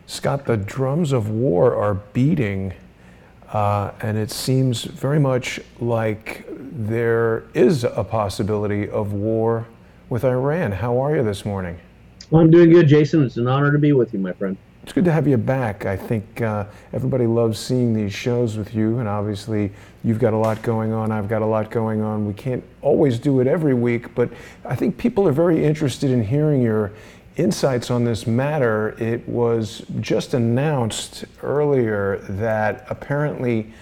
Scott, the drums of war are beating, and it seems very much like there is a possibility of war with Iran. How are you this morning? Well, I'm doing good, Jason. It's an honor to be with you, my friend. It's good to have you back. I think everybody loves seeing these shows with you, and obviously you've got a lot going on. I've got a lot going on. We can't always do it every week, but I think people are very interested in hearing your insights on this matter. It was just announced earlier that apparently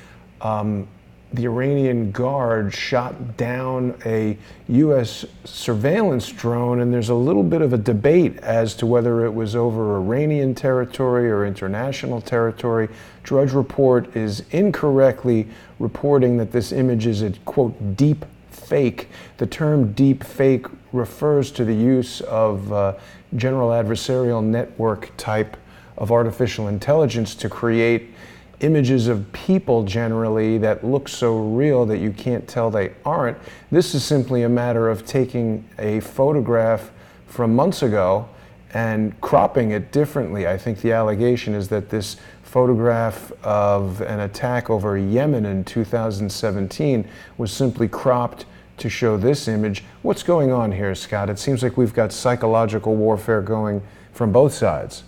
the Iranian Guard shot down a U.S. surveillance drone, and there's a little bit of a debate as to whether it was over Iranian territory or international territory. Drudge Report is incorrectly reporting that this image is a, quote, deep fake. The term deep fake refers to the use of general adversarial network type of artificial intelligence to create images of people generally that look so real that you can't tell they aren't. This is simply a matter of taking a photograph from months ago and cropping it differently. I think the allegation is that this photograph of an attack over Yemen in 2017 was simply cropped to show this image. What's going on here, Scott? It seems like we've got psychological warfare going from both sides.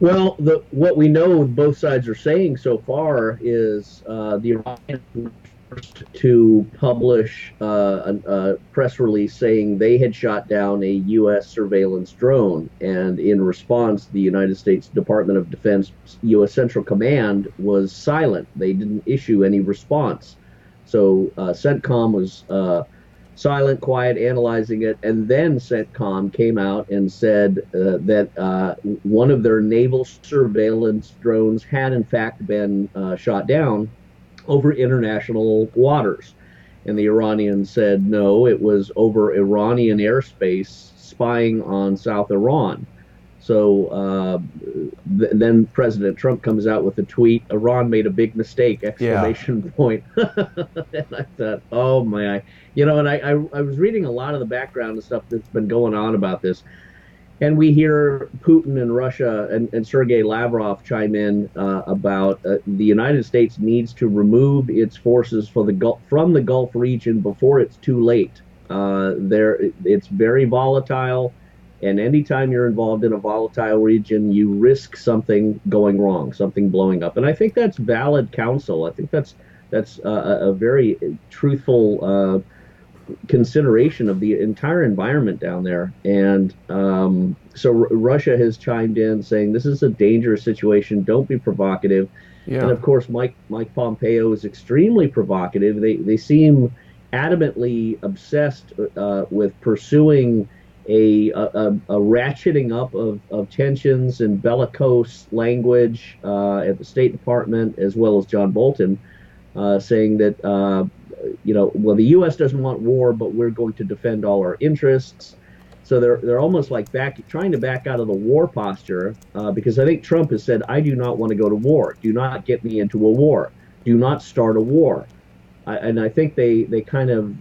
Well, what we know both sides are saying so far is the Iranians were first to publish a press release saying they had shot down a U.S. surveillance drone. And in response, the United States Department of Defense U.S. Central Command was silent. They didn't issue any response. So CENTCOM was silent, quiet, analyzing it, and then CENTCOM came out and said that one of their naval surveillance drones had in fact been shot down over international waters. And the Iranians said no, it was over Iranian airspace spying on South Iran. So then President Trump comes out with a tweet, Iran made a big mistake, exclamation point. And I thought, oh my, and I was reading a lot of the background and stuff that's been going on about this. And we hear Putin and Russia and Sergei Lavrov chime in about the United States needs to remove its forces from the Gulf region before it's too late. It's very volatile. And anytime you're involved in a volatile region, you risk something going wrong, something blowing up. And I think that's valid counsel. I think that's a very truthful consideration of the entire environment down there. And so Russia has chimed in saying this is a dangerous situation. Don't be provocative. Yeah. And of course, Mike Pompeo is extremely provocative. They seem adamantly obsessed with pursuing a ratcheting up of tensions and bellicose language at the State Department, as well as John Bolton, saying that, well, the U.S. doesn't want war, but we're going to defend all our interests. So they're almost like trying to back out of the war posture, because I think Trump has said, I do not want to go to war. Do not get me into a war. Do not start a war. And I think they kind of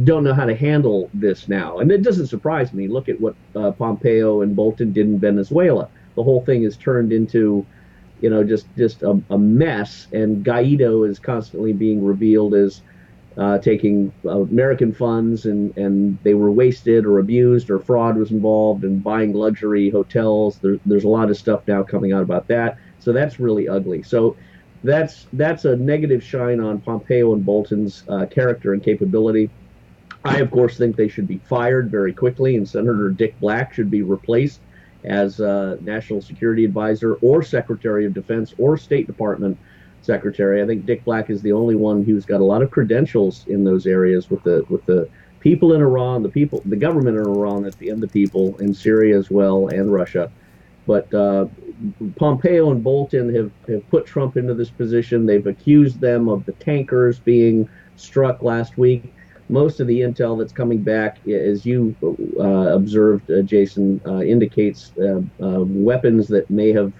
don't know how to handle this now. And it doesn't surprise me. Look at what Pompeo and Bolton did in Venezuela. The whole thing is turned into, just a mess. And Guaido is constantly being revealed as taking American funds and they were wasted or abused or fraud was involved and buying luxury hotels. There's a lot of stuff now coming out about that. So that's really ugly. So that's a negative shine on Pompeo and Bolton's character and capability. I, of course, think they should be fired very quickly, and Senator Dick Black should be replaced as National Security Advisor or Secretary of Defense or State Department Secretary. I think Dick Black is the only one who's got a lot of credentials in those areas with the people in Iran, the government in Iran, and the people in Syria as well, and Russia. But Pompeo and Bolton have put Trump into this position. They've accused them of the tankers being struck last week. Most of the intel that's coming back, as you observed, Jason, indicates weapons that may have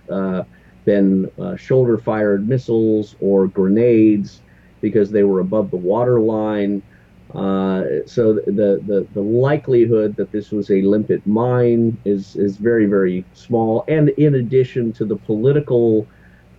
been shoulder-fired missiles or grenades because they were above the water line. So the likelihood that this was a limpet mine is very, very small. And in addition to the political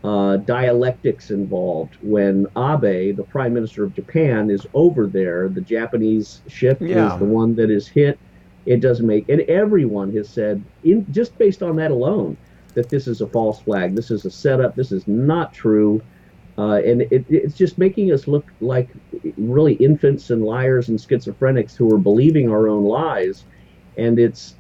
dialectics involved, when Abe, the prime minister of Japan, is over there, the Japanese ship is Yeah. the one that is hit. It doesn't make, and everyone has said, just based on that alone, that this is a false flag. This is a setup. This is not true. And it's just making us look like really infants and liars and schizophrenics who are believing our own lies. And it's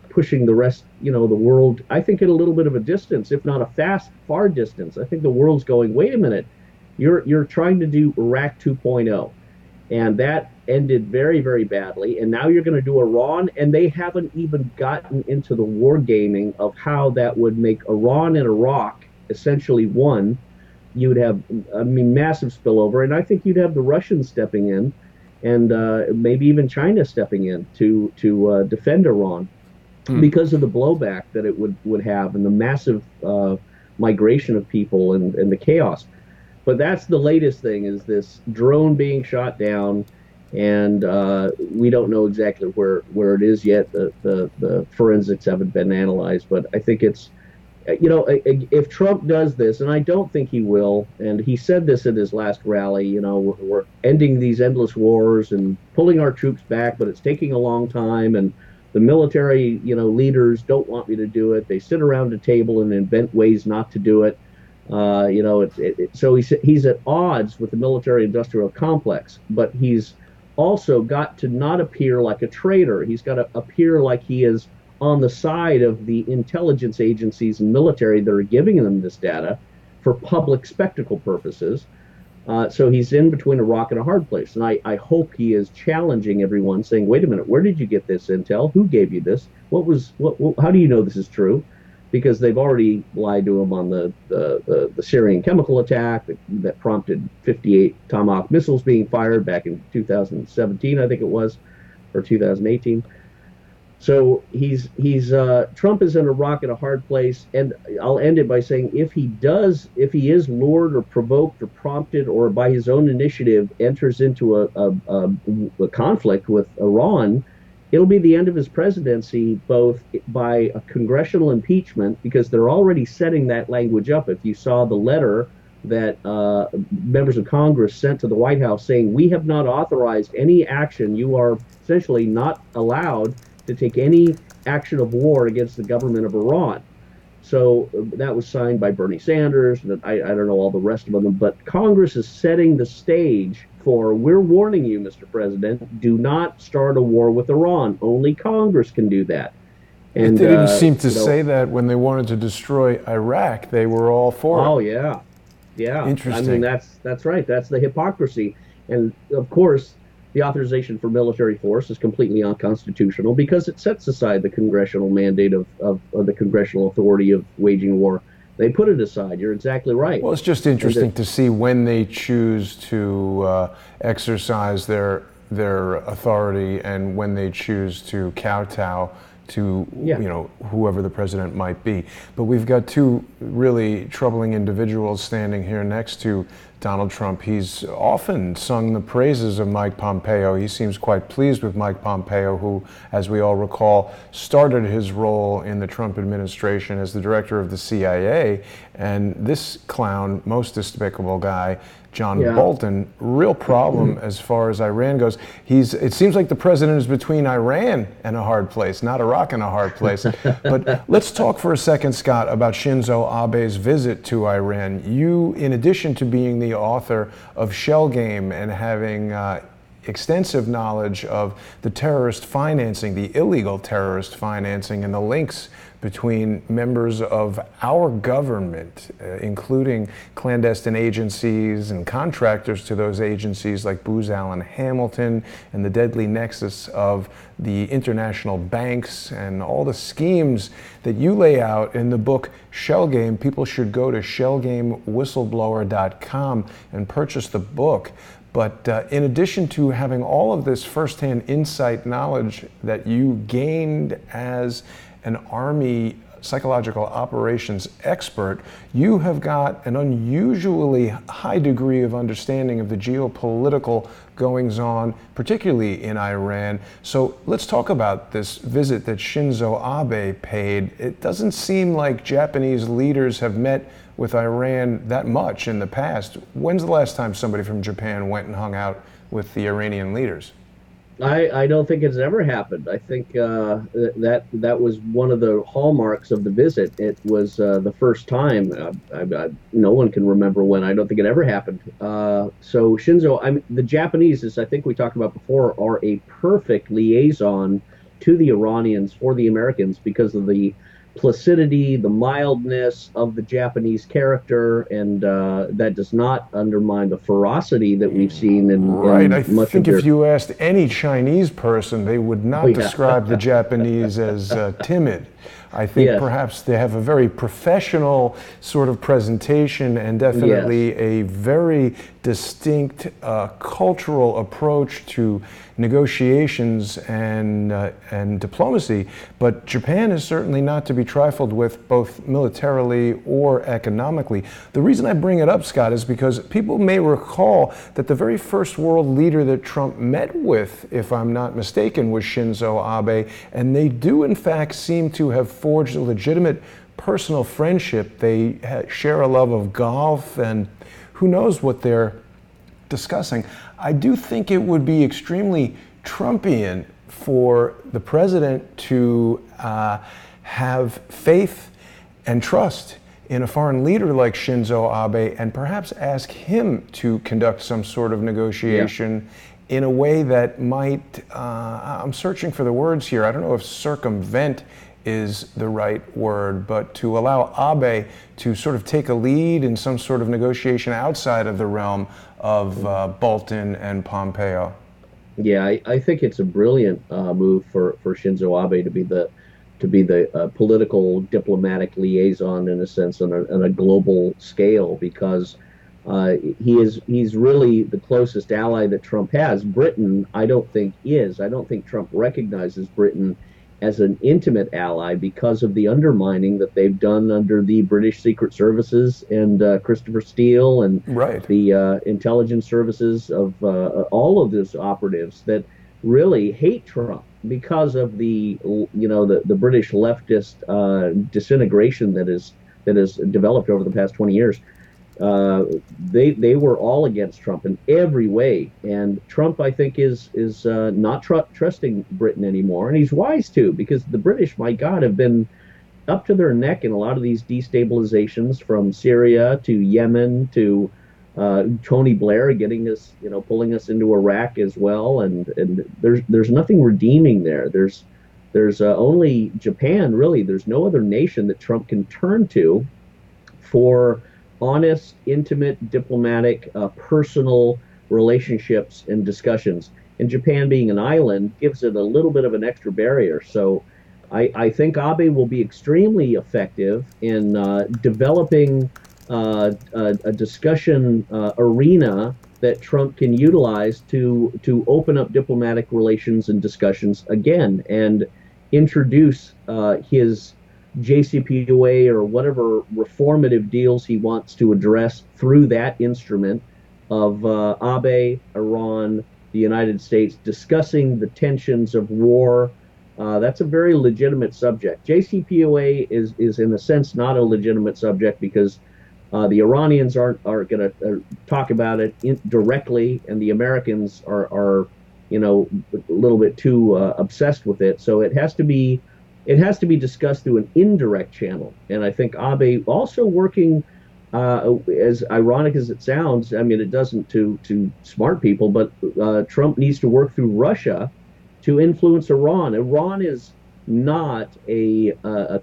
pushing the rest, the world, I think, at a little bit of a distance, if not a far distance. I think the world's going, wait a minute, you're trying to do Iraq 2.0, and that ended very, very badly. And now you're going to do Iran, and they haven't even gotten into the wargaming of how that would make Iran and Iraq essentially one. You would have, I mean, massive spillover, and I think you'd have the Russians stepping in, and maybe even China stepping in to defend Iran because of the blowback that it would have and the massive migration of people and the chaos. But that's the latest thing, is this drone being shot down, and we don't know exactly where it is yet. The forensics haven't been analyzed, but I think it's, if Trump does this, and I don't think he will, and he said this at his last rally, we're ending these endless wars and pulling our troops back, but it's taking a long time, and the military, leaders don't want me to do it. They sit around a table and invent ways not to do it. So he's at odds with the military-industrial complex, but he's also got to not appear like a traitor. He's got to appear like he is on the side of the intelligence agencies and military that are giving them this data for public spectacle purposes. So he's in between a rock and a hard place. And I hope he is challenging everyone, saying, wait a minute, where did you get this intel? Who gave you this? How do you know this is true? Because they've already lied to him on the Syrian chemical attack that prompted 58 Tomahawk missiles being fired back in 2017, I think it was, or 2018. So Trump is in a rock and a hard place, and I'll end it by saying, if he is lured or provoked or prompted or by his own initiative enters into a conflict with Iran, it'll be the end of his presidency, both by a congressional impeachment, because they're already setting that language up. If you saw the letter that members of Congress sent to the White House saying, we have not authorized any action, you are essentially not allowed to take any action of war against the government of Iran. So that was signed by Bernie Sanders, and I don't know all the rest of them, but Congress is setting the stage for, we're warning you, Mr. President, do not start a war with Iran. Only Congress can do that. And they didn't seem to say that when they wanted to destroy Iraq. They were all for it. Oh, yeah. Yeah. Interesting. I mean, that's right. That's the hypocrisy. And of course, the authorization for military force is completely unconstitutional because it sets aside the congressional mandate of the congressional authority of waging war. They put it aside. You're exactly right. Well, it's just interesting to see when they choose to exercise their authority and when they choose to kowtow to whoever the president might be. But we've got two really troubling individuals standing here next to Donald Trump. He's often sung the praises of Mike Pompeo. He seems quite pleased with Mike Pompeo, who, as we all recall, started his role in the Trump administration as the director of the CIA. And this clown, most despicable guy, John Bolton, real problem as far as Iran goes. It seems like the president is between Iran and a hard place, not Iraq and a hard place. But let's talk for a second, Scott, about Shinzo Abe's visit to Iran. You, in addition to being the author of Shell Game and having extensive knowledge of the terrorist financing, the illegal terrorist financing, and the links between members of our government, including clandestine agencies and contractors to those agencies like Booz Allen Hamilton, and the deadly nexus of the international banks and all the schemes that you lay out in the book Shell Game. People should go to shellgamewhistleblower.com and purchase the book. But in addition to having all of this firsthand insight knowledge that you gained as an Army psychological operations expert, you have got an unusually high degree of understanding of the geopolitical goings on, particularly in Iran. So let's talk about this visit that Shinzo Abe paid. It doesn't seem like Japanese leaders have met with Iran that much in the past. When's the last time somebody from Japan went and hung out with the Iranian leaders? I don't think it's ever happened. I think that was one of the hallmarks of the visit. It was the first time. No one can remember when. I don't think it ever happened. So Shinzo, I mean, the Japanese, as I think we talked about before, are a perfect liaison to the Iranians for the Americans because of the placidity, the mildness of the Japanese character, and that does not undermine the ferocity that we've seen in right. I much think of their... if you asked any Chinese person, they would not describe the Japanese as timid. I think perhaps they have a very professional sort of presentation and definitely a very distinct cultural approach to negotiations and diplomacy. But Japan is certainly not to be trifled with, both militarily or economically. The reason I bring it up, Scott, is because people may recall that the very first world leader that Trump met with, if I'm not mistaken, was Shinzo Abe, and they do in fact seem to have forged a legitimate personal friendship. They share a love of golf, and who knows what they're discussing. I do think it would be extremely Trumpian for the president to have faith and trust in a foreign leader like Shinzo Abe and perhaps ask him to conduct some sort of negotiation in a way that might, I'm searching for the words here, I don't know if circumvent is the right word, but to allow Abe to sort of take a lead in some sort of negotiation outside of the realm of Bolton and Pompeo. Yeah, I think it's a brilliant move for Shinzo Abe to be the political diplomatic liaison in a sense on a global scale because he's really the closest ally that Trump has. Britain, I don't think Trump recognizes Britain as an intimate ally because of the undermining that they've done under the British Secret Services and Christopher Steele and the intelligence services of all of those operatives that really hate Trump because of the British leftist disintegration that has developed over the past 20 years. They were all against Trump in every way, and Trump, I think, is not trusting Britain anymore, and he's wise to, because the British, my God, have been up to their neck in a lot of these destabilizations, from Syria to Yemen to Tony Blair getting us, pulling us into Iraq as well, and there's nothing redeeming there. There's only Japan, really. There's no other nation that Trump can turn to for honest, intimate, diplomatic, personal relationships and discussions. And Japan, being an island, gives it a little bit of an extra barrier. So I think Abe will be extremely effective in developing a discussion arena that Trump can utilize to open up diplomatic relations and discussions again and introduce his JCPOA or whatever reformative deals he wants to address through that instrument of Abe, Iran, the United States, discussing the tensions of war. That's a very legitimate subject. JCPOA is in a sense not a legitimate subject because the Iranians aren't going to talk about it directly, and the Americans are a little bit too obsessed with it. So it has to be discussed through an indirect channel. And I think Abe also working, as ironic as it sounds, I mean, it doesn't to smart people, but Trump needs to work through Russia to influence Iran. Iran is not a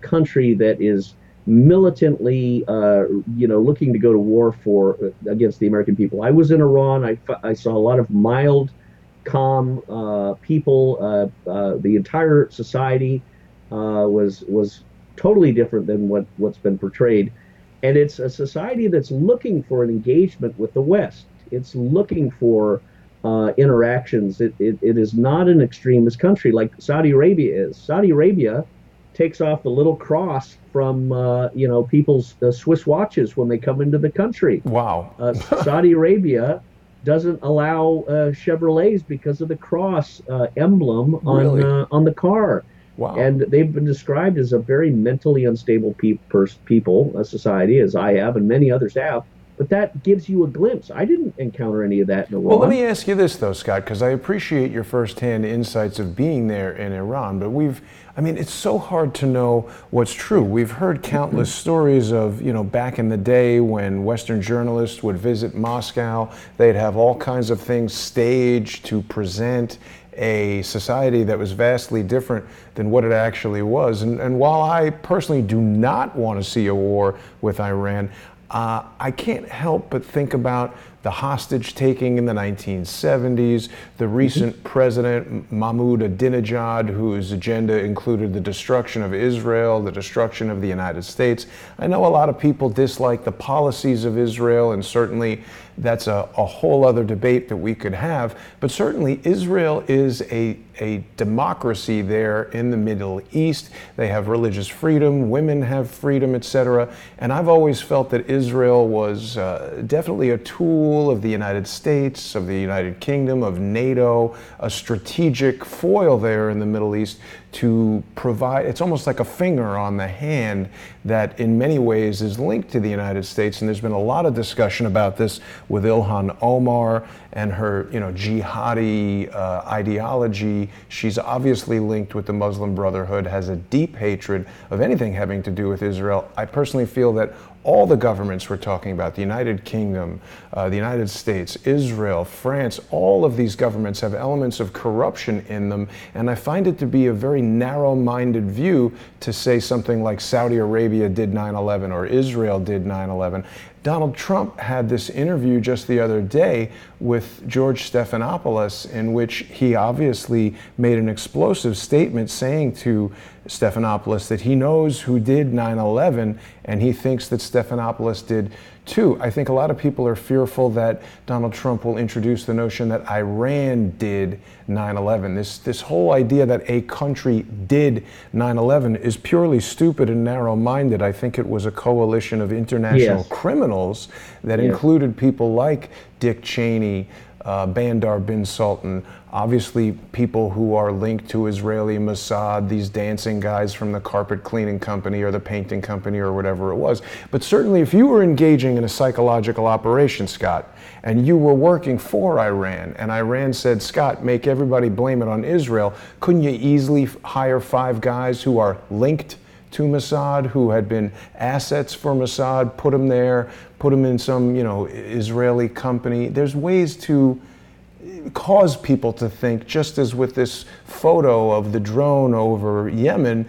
country that is militantly, looking to go to war against the American people. I was in Iran. I saw a lot of mild, calm people. The entire society was totally different than what's been portrayed. And it's a society that's looking for an engagement with the West. It's looking for interactions. It is not an extremist country like Saudi Arabia is. Saudi Arabia takes off the little cross from people's Swiss watches when they come into the country. Wow. Saudi Arabia doesn't allow Chevrolets because of the cross emblem Really? on the car. Wow. And they've been described as a very mentally unstable people, a society, as I have and many others have. But that gives you a glimpse. I didn't encounter any of that in Iran. Well, let me ask you this, though, Scott, because I appreciate your firsthand insights of being there in Iran. But it's so hard to know what's true. We've heard countless stories of, back in the day when Western journalists would visit Moscow, they'd have all kinds of things staged to present a society that was vastly different than what it actually was. And while I personally do not want to see a war with Iran, I can't help but think about the hostage taking in the 1970s, the recent President Mahmoud Ahmadinejad, whose agenda included the destruction of Israel, the destruction of the United States. I know a lot of people dislike the policies of Israel, and certainly that's a whole other debate that we could have. But certainly Israel is a democracy there in the Middle East. They have religious freedom, women have freedom, etc. And I've always felt that Israel was definitely a tool of the United States, of the United Kingdom, of NATO, a strategic foil there in the Middle East to provide. It's almost like a finger on the hand that in many ways is linked to the United States. And there's been a lot of discussion about this with Ilhan Omar and her jihadi ideology. She's obviously linked with the Muslim Brotherhood, has a deep hatred of anything having to do with Israel. I personally feel that all the governments we're talking about, the United Kingdom, the United States, Israel, France, all of these governments have elements of corruption in them. And I find it to be a very narrow-minded view to say something like Saudi Arabia did 9/11 or Israel did 9/11. Donald Trump had this interview just the other day with George Stephanopoulos in which he obviously made an explosive statement saying to Stephanopoulos that he knows who did 9/11 and he thinks that Stephanopoulos did too. I think a lot of people are fearful that Donald Trump will introduce the notion that Iran did 9/11. This whole idea that a country did 9/11 is purely stupid and narrow-minded. I think it was a coalition of international criminals that included people like Dick Cheney, Bandar bin Sultan, obviously people who are linked to Israeli Mossad, these dancing guys from the carpet cleaning company or the painting company or whatever it was. But certainly if you were engaging in a psychological operation, Scott, and you were working for Iran, and Iran said, Scott, make everybody blame it on Israel, couldn't you easily hire 5 guys who are linked to Mossad, who had been assets for Mossad, put them there, put them in some, Israeli company? There's ways to cause people to think, just as with this photo of the drone over Yemen,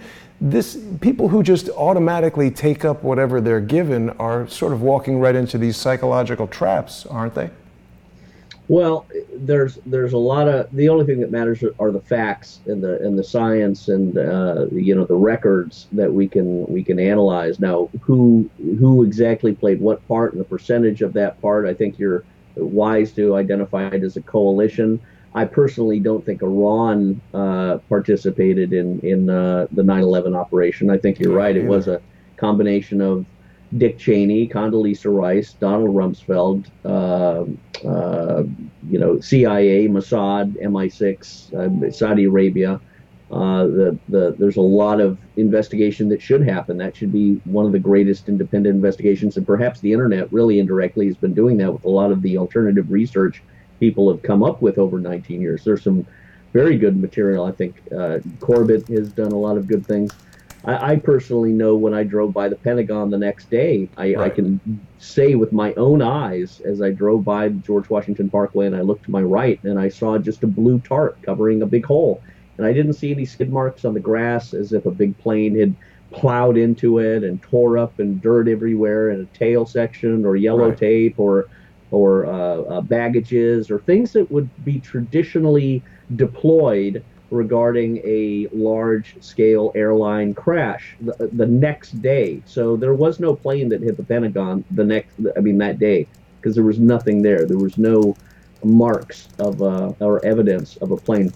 people who just automatically take up whatever they're given are sort of walking right into these psychological traps, aren't they? Well, there's a lot of, the only thing that matters are the facts and the science and the records that we can analyze. Now, who exactly played what part and the percentage of that part, I think you're wise to identify it as a coalition. I personally don't think Iran participated in the 9/11 operation. I think you're right. It was a combination of Dick Cheney, Condoleezza Rice, Donald Rumsfeld, CIA, Mossad, MI6, Saudi Arabia. There's a lot of investigation that should happen. That should be one of the greatest independent investigations, and perhaps the internet really indirectly has been doing that with a lot of the alternative research people have come up with over 19 years. There's some very good material. I think Corbett has done a lot of good things. I personally know when I drove by the Pentagon the next day, I can say with my own eyes, as I drove by George Washington Parkway and I looked to my right and I saw just a blue tarp covering a big hole. And I didn't see any skid marks on the grass as if a big plane had plowed into it and tore up and dirt everywhere in a tail section or yellow tape or baggages or things that would be traditionally deployed regarding a large-scale airline crash the next day. So there was no plane that hit the Pentagon that day, because there was nothing there. There was no marks of or evidence of a plane.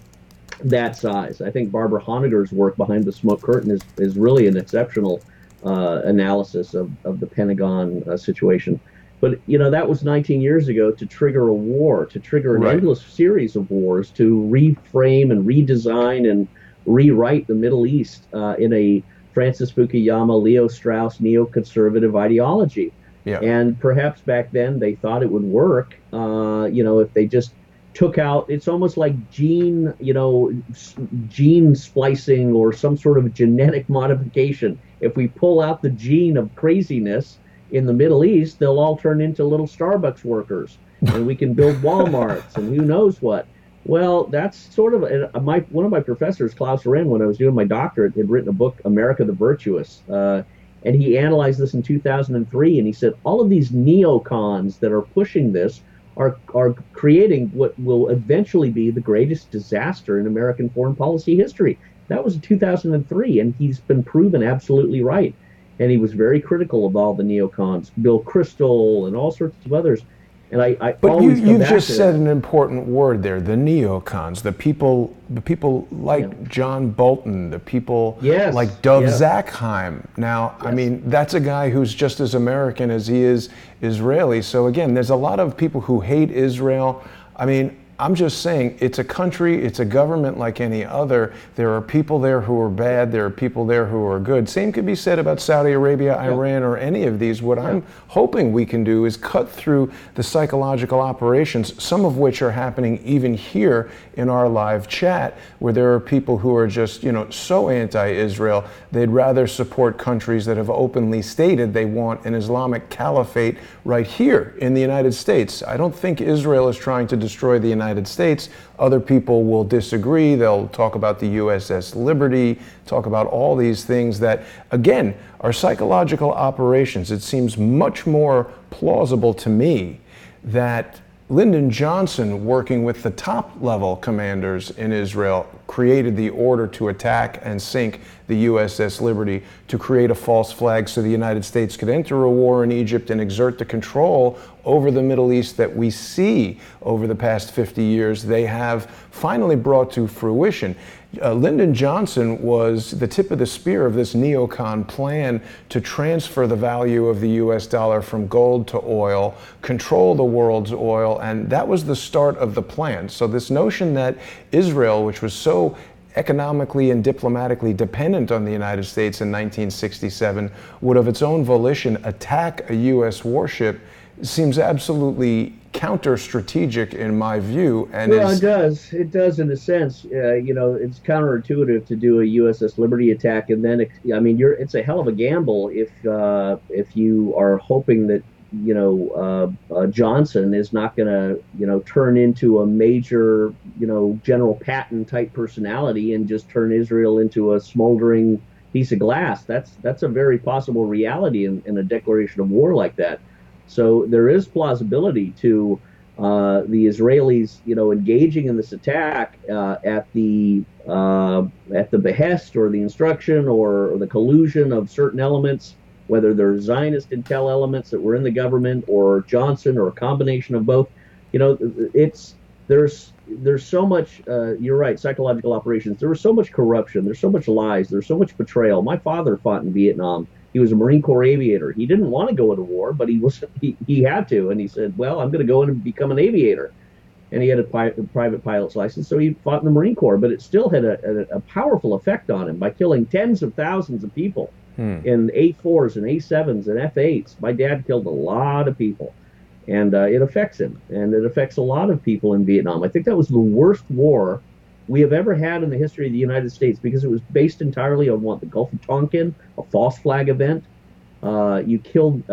that size. I think Barbara Honegger's work behind the smoke curtain is really an exceptional analysis of the Pentagon situation. But that was 19 years ago to trigger a war, to trigger an Right. endless series of wars, to reframe and redesign and rewrite the Middle East in a Francis Fukuyama, Leo Strauss neoconservative ideology. Yeah. And perhaps back then they thought it would work. If they just took out, it's almost like gene splicing or some sort of genetic modification. If we pull out the gene of craziness in the Middle East, they'll all turn into little Starbucks workers, and we can build WalMarts and who knows what. Well, that's sort of one of my professors, Klaus Wren, when I was doing my doctorate, had written a book, America the Virtuous, and he analyzed this in 2003, and he said all of these neocons that are pushing this are creating what will eventually be the greatest disaster in American foreign policy history. That was in 2003, and he's been proven absolutely right. And he was very critical of all the neocons, Bill Kristol and all sorts of others. And I But always come you've back just to said that. an important word there, the neocons, the people like Yeah. John Bolton, the people Yes, like Dov yes, Zakheim. Now, I yes. mean, that's a guy who's just as American as he is Israeli. So again, there's a lot of people who hate Israel. I mean, I'm just saying, it's a country, it's a government like any other. There are people there who are bad, there are people there who are good. Same could be said about Saudi Arabia, Iran, or any of these. What I'm hoping we can do is cut through the psychological operations, some of which are happening even here in our live chat, where there are people who are just, so anti-Israel, they'd rather support countries that have openly stated they want an Islamic caliphate right here in the United States. I don't think Israel is trying to destroy the United States. Other people will disagree. They'll talk about the USS Liberty, talk about all these things that, again, are psychological operations. It seems much more plausible to me that Lyndon Johnson, working with the top level commanders in Israel, created the order to attack and sink the USS Liberty, to create a false flag so the United States could enter a war in Egypt and exert the control over the Middle East that we see over the past 50 years they have finally brought to fruition. Lyndon Johnson was the tip of the spear of this neocon plan to transfer the value of the US dollar from gold to oil, control the world's oil, and that was the start of the plan. So this notion that Israel, which was so economically and diplomatically dependent on the United States in 1967, would of its own volition attack a US warship seems absolutely counter-strategic in my view. And Well, it does. It does in a sense. It's counterintuitive to do a USS Liberty attack, and then it's a hell of a gamble if you are hoping that Johnson is not going to turn into a major General Patton type personality and just turn Israel into a smoldering piece of glass. That's a very possible reality in a declaration of war like that. So there is plausibility to the Israelis, engaging in this attack at the behest or the instruction or the collusion of certain elements, whether they're Zionist intel elements that were in the government or Johnson or a combination of both. There's so much. You're right, psychological operations. There was so much corruption. There's so much lies. There's so much betrayal. My father fought in Vietnam. He was a Marine Corps aviator. He didn't want to go into war, but he had to, and he said, "Well, I'm going to go in and become an aviator." And he had a private pilot's license, so he fought in the Marine Corps. But it still had a powerful effect on him by killing tens of thousands of people in A4s and A7s and F8s. My dad killed a lot of people, and it affects him, and it affects a lot of people in Vietnam. I think that was the worst war we have ever had in the history of the United States because it was based entirely on what? The Gulf of Tonkin, a false flag event. You killed,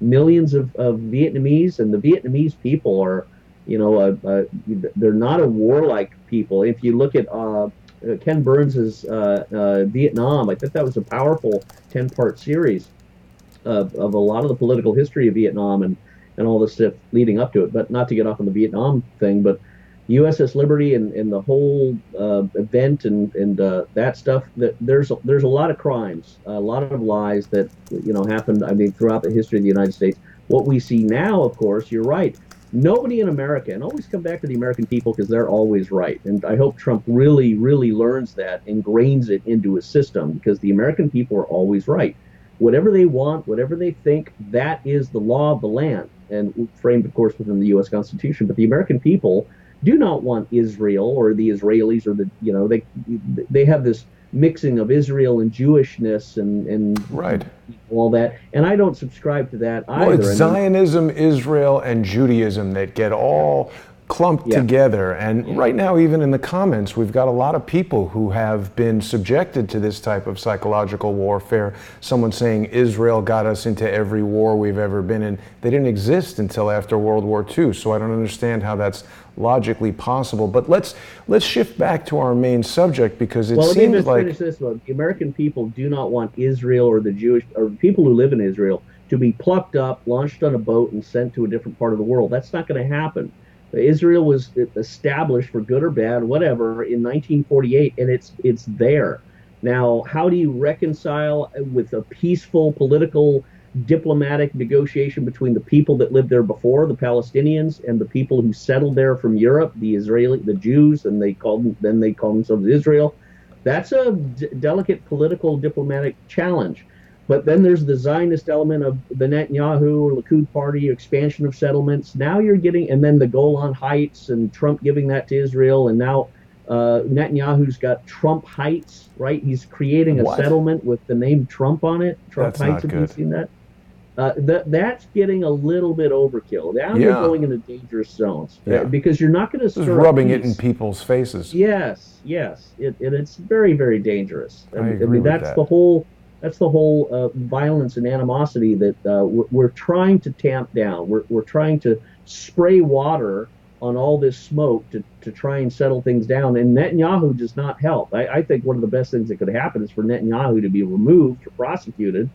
millions of Vietnamese, and the Vietnamese people are, they're not a warlike people. If you look at Ken Burns's Vietnam, I think that was a powerful 10-part series of a lot of the political history of Vietnam and all the stuff leading up to it. But not to get off on the Vietnam thing, but USS Liberty and the whole event and that stuff. That there's a lot of crimes, a lot of lies that happened. Throughout the history of the United States. What we see now, of course, you're right. Nobody in America, and always come back to the American people because they're always right. And I hope Trump really, really learns that, ingrains it into his system, because the American people are always right. Whatever they want, whatever they think, that is the law of the land, and framed, of course, within the U.S. Constitution. But the American people do not want Israel or the Israelis, or they have this mixing of Israel and Jewishness and Right. all that. And I don't subscribe to that either. Well, it's I mean, Zionism, Israel, and Judaism that get all clumped yeah, together. And right now, even in the comments, we've got a lot of people who have been subjected to this type of psychological warfare. Someone saying Israel got us into every war we've ever been in. They didn't exist until after World War II, so I don't understand how that's logically possible. But let's shift back to our main subject, because it well, let me seems just like finish this one. The American people do not want Israel or the Jewish or people who live in Israel to be plucked up, launched on a boat, and sent to a different part of the world. That's not going to happen. Israel was established, for good or bad, whatever, in 1948, and it's there. Now, how do you reconcile with a peaceful political diplomatic negotiation between the people that lived there before, the Palestinians, and the people who settled there from Europe, the Jews, and then they called themselves Israel? That's a delicate political diplomatic challenge. But then there's the Zionist element of the Netanyahu or Likud party expansion of settlements. Now you're getting, and then the Golan Heights and Trump giving that to Israel, and now Netanyahu's got Trump Heights, right? He's creating a what? settlement with the name Trump on it. Trump That's Heights, not have you good. seen that? That's getting a little bit overkill. Now you're Yeah. going into dangerous zones, Yeah. because you're not going to Just stir up rubbing it in peace. people's faces. Yes, yes, and it's very, very dangerous. I I agree mean, with that's that. the whole violence and animosity that we're trying to tamp down. We're trying to spray water on all this smoke to try and settle things down. And Netanyahu does not help. I think one of the best things that could happen is for Netanyahu to be removed or prosecuted.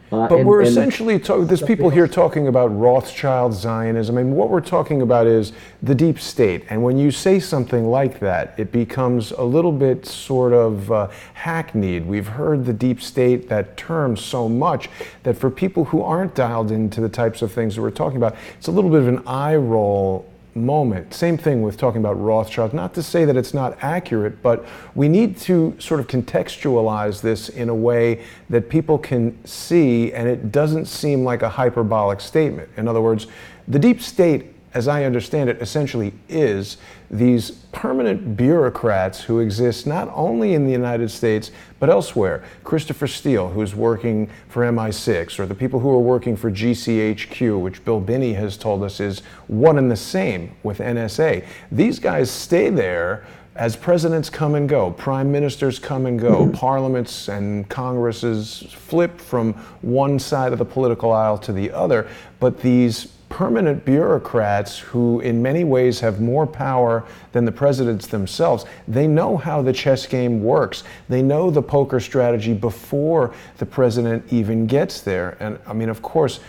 But we're And essentially there's something people here else. talking about Rothschild Zionism. I mean, what we're talking about is the deep state. And when you say something like that, it becomes a little bit sort of hackneyed. We've heard the deep state, that term, so much that for people who aren't dialed into the types of things that we're talking about, it's a little bit of an eye roll moment. Same thing with talking about Rothschild. Not to say that it's not accurate, but we need to sort of contextualize this in a way that people can see, and it doesn't seem like a hyperbolic statement. In other words, the deep state, as I understand it, essentially is these permanent bureaucrats who exist not only in the United States, but elsewhere. Christopher Steele, who's working for MI6, or the people who are working for GCHQ, which Bill Binney has told us is one and the same with NSA. These guys stay there as presidents come and go, prime ministers come and go, parliaments and congresses flip from one side of the political aisle to the other, but these permanent bureaucrats who in many ways have more power than the presidents themselves, they know how the chess game works. They know the poker strategy before the president even gets there. And I mean, of course,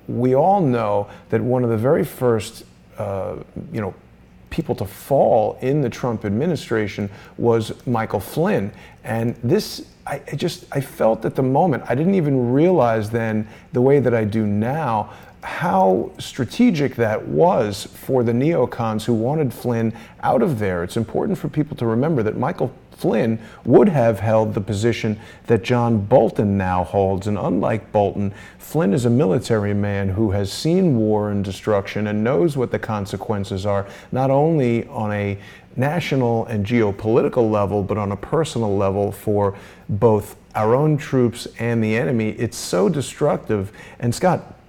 we all know that one of the very first, people to fall in the Trump administration was Michael Flynn. And this, I felt at the moment, I didn't even realize then the way that I do now, how strategic that was for the neocons who wanted Flynn out of there. It's important for people to remember that Michael Flynn would have held the position that John Bolton now holds. And unlike Bolton, Flynn is a military man who has seen war and destruction and knows what the consequences are, not only on a national and geopolitical level, but on a personal level for both our own troops and the enemy. It's so destructive. And Scott,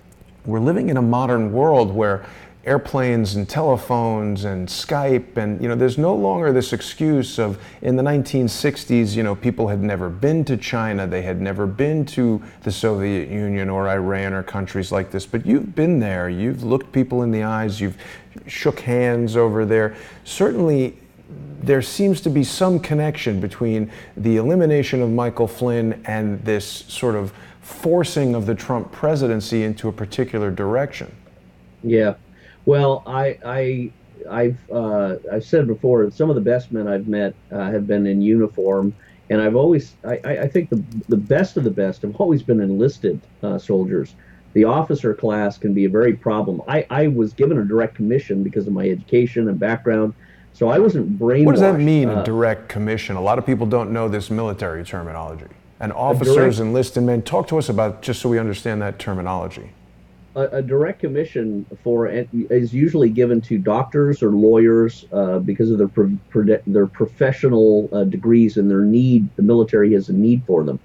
we're living in a modern world where airplanes and telephones and Skype and, there's no longer this excuse of in the 1960s, people had never been to China, they had never been to the Soviet Union or Iran or countries like this, but you've been there, you've looked people in the eyes, you've shook hands over there. Certainly, there seems to be some connection between the elimination of Michael Flynn and this sort of forcing of the Trump presidency into a particular direction. Yeah. Well, I've said before, some of the best men I've met have been in uniform, and I think the best of the best have always been enlisted soldiers. The officer class can be a very problem. I was given a direct commission because of my education and background, so I wasn't brainwashed. What does that mean, a direct commission? A lot of people don't know this military terminology. And officers, enlisted men, talk to us about, just so we understand that terminology. A direct commission is usually given to doctors or lawyers because of their professional degrees and their need. The military has a need for them,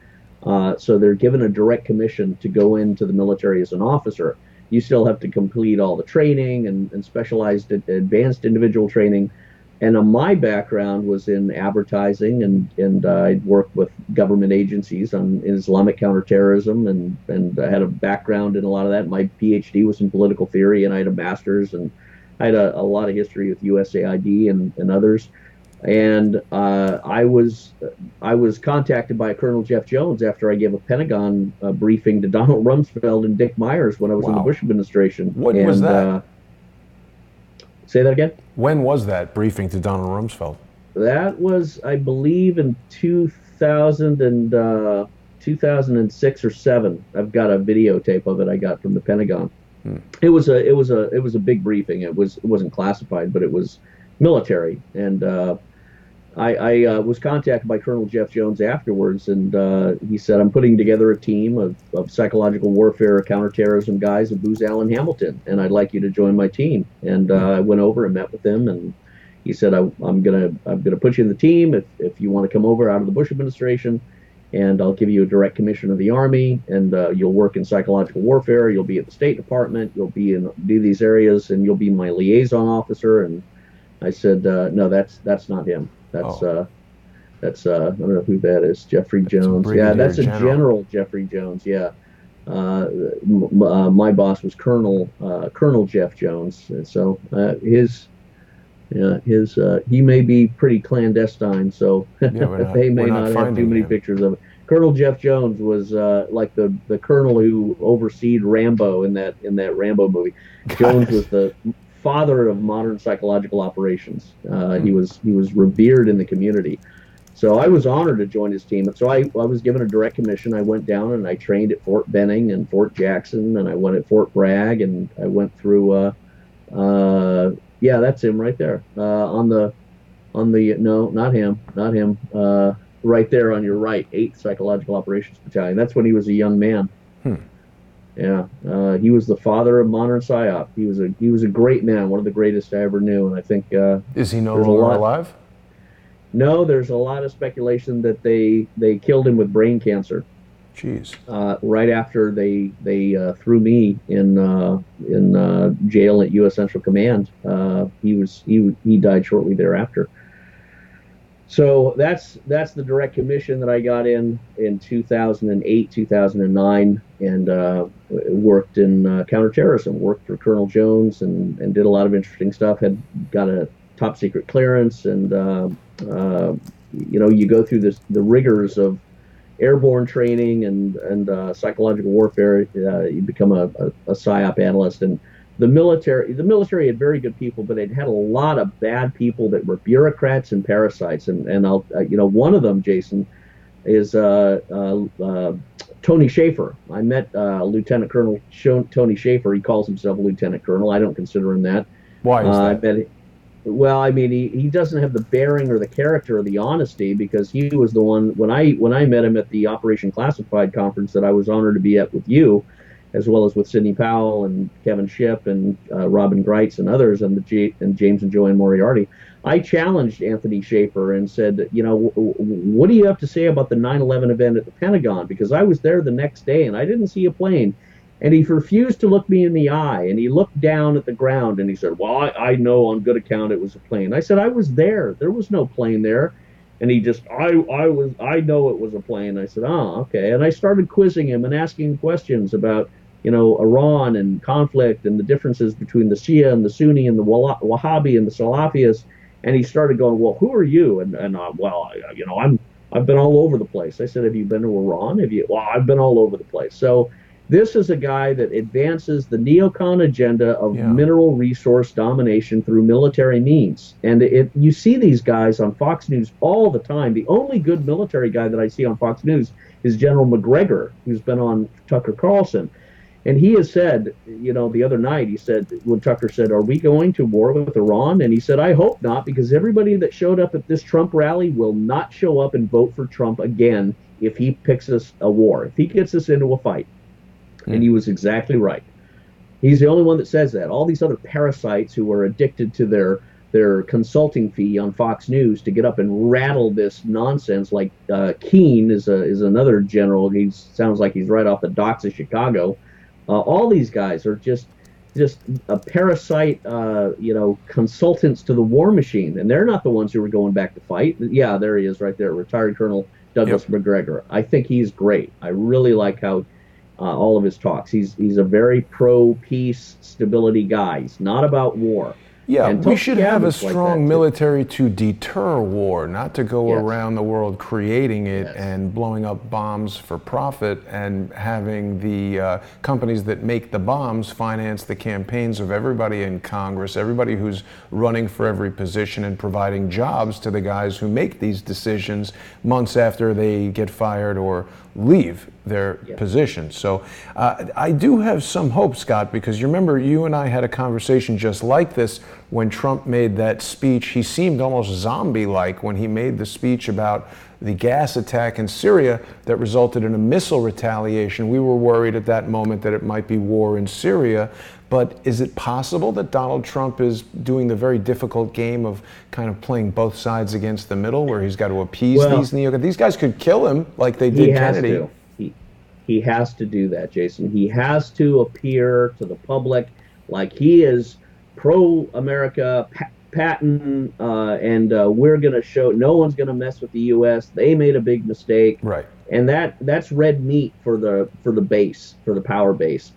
so they're given a direct commission to go into the military as an officer. You still have to complete all the training and specialized advanced individual training. And my background was in advertising, and I'd worked with government agencies on Islamic counterterrorism, and I had a background in a lot of that. My PhD was in political theory, and I had a master's, and I had a lot of history with USAID and others. And I was contacted by Colonel Jeff Jones after I gave a Pentagon briefing to Donald Rumsfeld and Dick Myers when I was in the Bush administration. When was that? Say that again? When was that briefing to Donald Rumsfeld? That was, I believe, in 2006 or 7. I've got a videotape of it I got from the Pentagon. It was a big briefing. It wasn't classified, but it was military. And I was contacted by Colonel Jeff Jones afterwards, and he said, I'm putting together a team of psychological warfare, counterterrorism guys in Booz Allen Hamilton, and I'd like you to join my team. And I went over and met with him, and he said, I'm gonna put you in the team if you want to come over out of the Bush administration, and I'll give you a direct commission of the Army, and you'll work in psychological warfare. You'll be at the State Department. You'll do these areas, and you'll be my liaison officer. And I said, no, that's not him. That's I don't know who that is. Jeffrey Jones. Yeah, that's a General Jeffrey Jones. Yeah. My boss was Colonel Jeff Jones. And so he may be pretty clandestine, so they may not have too many pictures of it. Colonel Jeff Jones was like the colonel who overseed Rambo in that Rambo movie. Jones was the father of modern psychological operations. He was revered in the community. So I was honored to join his team. And so I was given a direct commission. I went down and I trained at Fort Benning and Fort Jackson, and I went at Fort Bragg, and I went through yeah, that's him right there. No, not him. Right there on your right, 8th Psychological Operations Battalion. That's when he was a young man. Yeah, he was the father of modern psyop. He was a great man, one of the greatest I ever knew. And I think is he no longer alive? No, there's a lot of speculation that they killed him with brain cancer. Jeez. Right after they threw me in jail at U.S. Central Command, he died shortly thereafter. So that's the direct commission that I got in 2008, 2009, and worked in counterterrorism. Worked for Colonel Jones and did a lot of interesting stuff. Had got a top secret clearance, and you go through the rigors of airborne training and psychological warfare. You become a psyop analyst. And the military had very good people, but it had a lot of bad people that were bureaucrats and parasites. And I'll one of them, Jason, is Tony Schaefer. I met Lieutenant Colonel Tony Schaefer. He calls himself a lieutenant colonel. I don't consider him that. Why is that? Well, I mean, he doesn't have the bearing or the character or the honesty, because he was the one when I met him at the Operation Classified conference that I was honored to be at with you, as well as with Sidney Powell and Kevin Shipp and Robin Greitz and others, and James and Joanne Moriarty. I challenged Anthony Schaefer and said, what do you have to say about the 9/11 event at the Pentagon? Because I was there the next day and I didn't see a plane. And he refused to look me in the eye, and he looked down at the ground and he said, well, I know on good account it was a plane. I said, I was there. There was no plane there. And he just, I know it was a plane. I said, oh, okay. And I started quizzing him and asking questions about, Iran and conflict and the differences between the Shia and the Sunni and the Wahhabi and the Salafists. And he started going, well, who are you? And I've been all over the place. I said, have you been to Iran? Well, I've been all over the place. So this is a guy that advances the neocon agenda of mineral resource domination through military means. And you see these guys on Fox News all the time. The only good military guy that I see on Fox News is General McGregor, who's been on Tucker Carlson. And he has said, you know, the other night, he said, when Tucker said, "Are we going to war with Iran?" And he said, "I hope not, because everybody that showed up at this Trump rally will not show up and vote for Trump again if he picks us a war, if he gets us into a fight." And he was exactly right. He's the only one that says that. All these other parasites who are addicted to their consulting fee on Fox News to get up and rattle this nonsense, like Keene is another general. He sounds like he's right off the docks of Chicago. All these guys are just a parasite, you know, consultants to the war machine, and they're not the ones who are going back to fight. Yeah, there he is, right there, retired Colonel Douglas McGregor. I think he's great. I really like how all of his talks. He's a very pro-peace, stability guy. He's not about war. Yeah, and we should have a strong like military to deter war, not to go around the world creating it and blowing up bombs for profit and having the companies that make the bombs finance the campaigns of everybody in Congress, everybody who's running for every position, and providing jobs to the guys who make these decisions months after they get fired or leave their position. So I do have some hope, Scott, because you remember you and I had a conversation just like this when Trump made that speech. He seemed almost zombie-like when he made the speech about the gas attack in Syria that resulted in a missile retaliation. We were worried at that moment that it might be war in Syria. But is it possible that Donald Trump is doing the very difficult game of kind of playing both sides against the middle, where he's got to appease these guys could kill him like they did Kennedy? He has to do that, Jason. He has to appear to the public like he is pro-America, patent, and we're going to show no one's going to mess with the U.S. They made a big mistake, right? And that's red meat for the base, for the power base.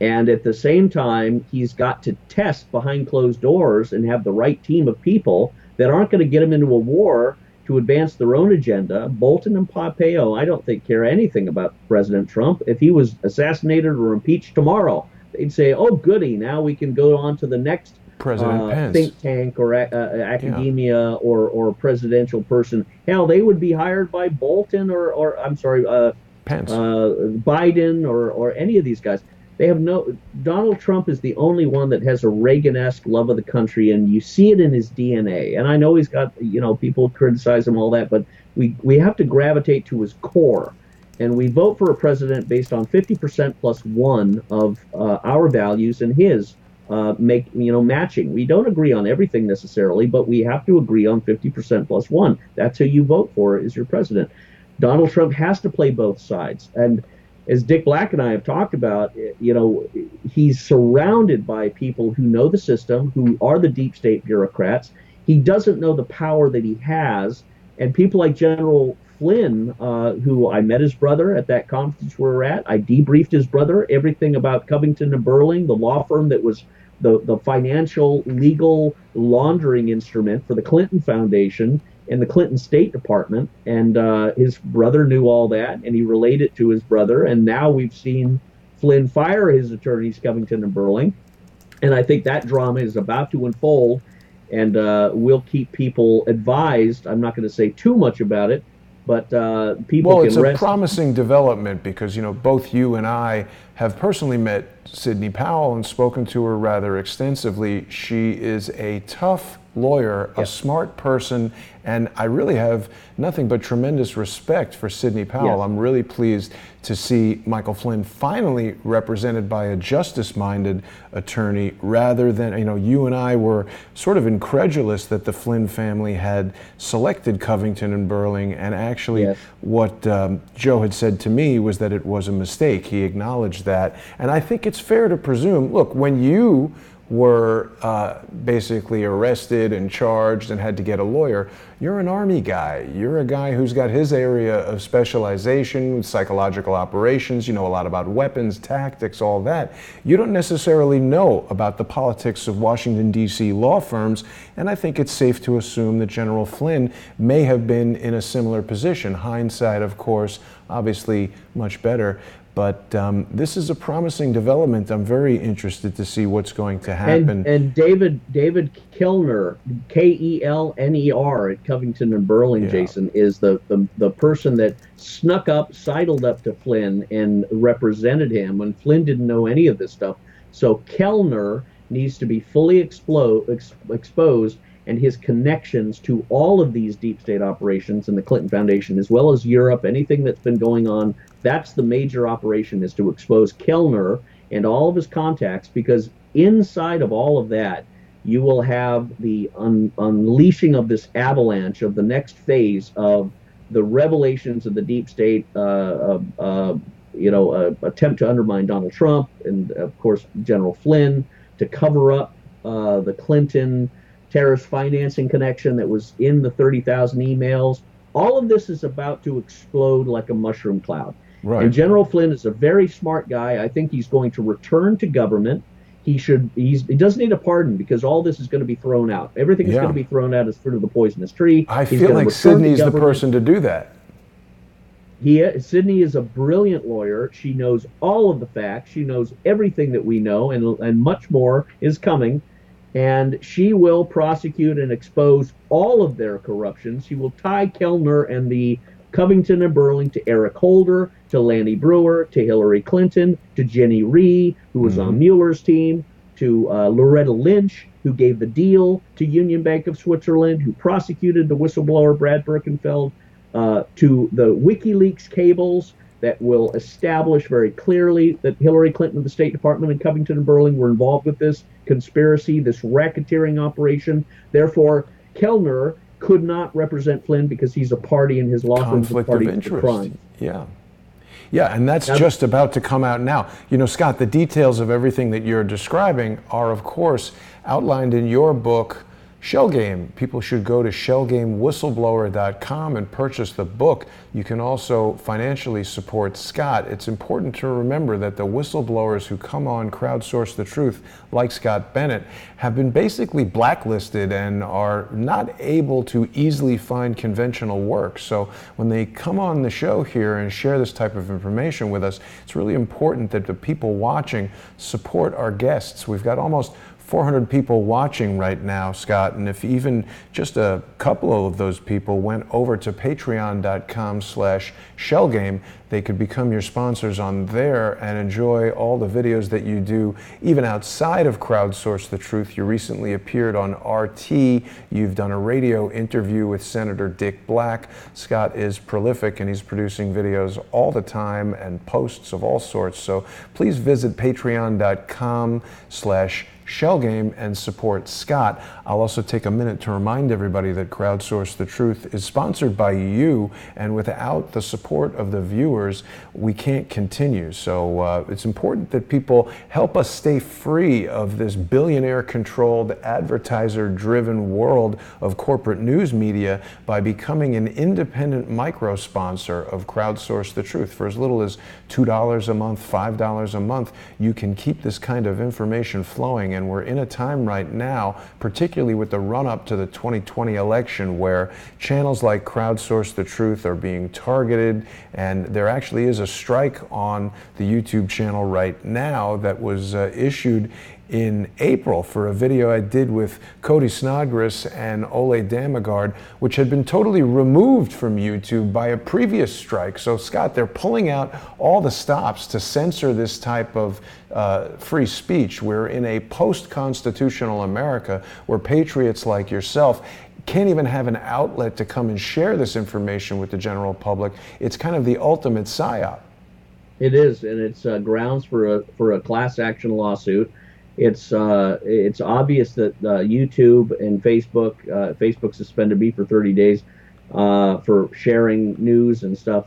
And at the same time, he's got to test behind closed doors and have the right team of people that aren't going to get him into a war to advance their own agenda. Bolton and Pompeo, I don't think, care anything about President Trump. If he was assassinated or impeached tomorrow, they'd say, "Oh, goody, now we can go on to the next think tank or academia or presidential person." Hell, they would be hired by Bolton or I'm sorry, Pence, Biden or any of these guys. They have no. Donald Trump is the only one that has a Reagan-esque love of the country, and you see it in his DNA. And I know he's got, you know, people criticize him, all that, but we have to gravitate to his core. And we vote for a president based on 50% plus one of our values and his matching. We don't agree on everything necessarily, but we have to agree on 50% plus one. That's who you vote for is your president. Donald Trump has to play both sides. And as Dick Black and I have talked about, you know, he's surrounded by people who know the system, who are the deep state bureaucrats. He doesn't know the power that he has. And people like General Flynn, who I met his brother at that conference we were at. I debriefed his brother, everything about Covington and Burling, the law firm that was the financial legal laundering instrument for the Clinton Foundation and the Clinton State Department, and his brother knew all that, and he relayed it to his brother, and now we've seen Flynn fire his attorneys, Covington and Burling, and I think that drama is about to unfold, and we'll keep people advised. I'm not going to say too much about it, but people can rest. Well, it's a promising development because, you know, both you and I have personally met Sidney Powell and spoken to her rather extensively. She is a tough lawyer, a smart person, and I really have nothing but tremendous respect for Sidney Powell. I'm really pleased to see Michael Flynn finally represented by a justice-minded attorney rather than, you know, you and I were sort of incredulous that the Flynn family had selected Covington and Burling, and actually what Joe had said to me was that it was a mistake. He acknowledged that, and I think it's fair to presume, look, when you were basically arrested and charged and had to get a lawyer, you're an Army guy. You're a guy who's got his area of specialization with psychological operations. You know a lot about weapons, tactics, all that. You don't necessarily know about the politics of Washington, D.C. law firms, and I think it's safe to assume that General Flynn may have been in a similar position. Hindsight, of course, obviously much better. But this is a promising development. I'm very interested to see what's going to happen. And David Kellner, Kelner at Covington and Burling, Jason, is the person that snuck up, sidled up to Flynn and represented him when Flynn didn't know any of this stuff. So Kellner needs to be fully exposed, and his connections to all of these deep state operations in the Clinton Foundation, as well as Europe, anything that's been going on, that's the major operation, is to expose Kellner and all of his contacts, because inside of all of that, you will have the unleashing of this avalanche of the next phase of the revelations of the deep state, attempt to undermine Donald Trump and, of course, General Flynn, to cover up the Clinton terrorist financing connection that was in the 30,000 emails. All of this is about to explode like a mushroom cloud. Right. And General Flynn is a very smart guy. I think he's going to return to government. He doesn't need a pardon, because all this is going to be thrown out. Everything is going to be thrown out as fruit of the poisonous tree. I feel like Sydney's the person to do that. Sydney is a brilliant lawyer. She knows all of the facts. She knows everything that we know, and much more is coming. And she will prosecute and expose all of their corruption. She will tie Kellner and the Covington and Burling to Eric Holder, to Lanny Brewer, to Hillary Clinton, to Jenny Rhee, who was on Mueller's team, to Loretta Lynch, who gave the deal to Union Bank of Switzerland, who prosecuted the whistleblower Brad Birkenfeld, to the WikiLeaks cables that will establish very clearly that Hillary Clinton and the State Department and Covington and Burling were involved with this conspiracy, this racketeering operation. Therefore, Kellner could not represent Flynn because he's a party in his law firm's a party to the crime. Yeah. Yeah, and that's just about to come out now. You know, Scott, the details of everything that you're describing are, of course, outlined in your book, Shell Game. People should go to shellgamewhistleblower.com and purchase the book. You can also financially support Scott. It's important to remember that the whistleblowers who come on Crowdsource the Truth, like Scott Bennett, have been basically blacklisted and are not able to easily find conventional work. So when they come on the show here and share this type of information with us, it's really important that the people watching support our guests. We've got almost 400 people watching right now, Scott, and if even just a couple of those people went over to patreon.com/shellgame, they could become your sponsors on there and enjoy all the videos that you do, even outside of Crowdsource the Truth. You recently appeared on RT. You've done a radio interview with Senator Dick Black. Scott is prolific, and he's producing videos all the time and posts of all sorts. So please visit patreon.com/shellgame and support Scott. I'll also take a minute to remind everybody that Crowdsource the Truth is sponsored by you, and without the support of the viewers, we can't continue. So it's important that people help us stay free of this billionaire-controlled, advertiser-driven world of corporate news media by becoming an independent micro-sponsor of Crowdsource the Truth. For as little as $2 a month, $5 a month, you can keep this kind of information flowing. And we're in a time right now, particularly with the run-up to the 2020 election, where channels like Crowdsource the Truth are being targeted, and there actually is a strike on the YouTube channel right now that was issued in April for a video I did with Cody Snodgrass and Ole Damagard, which had been totally removed from YouTube by a previous strike. So, Scott, they're pulling out all the stops to censor this type of free speech. We're in a post-constitutional America where patriots like yourself can't even have an outlet to come and share this information with the general public. It's kind of the ultimate psyop. It is, and it's grounds for a class action lawsuit. It's obvious that YouTube and Facebook suspended me for 30 days for sharing news and stuff,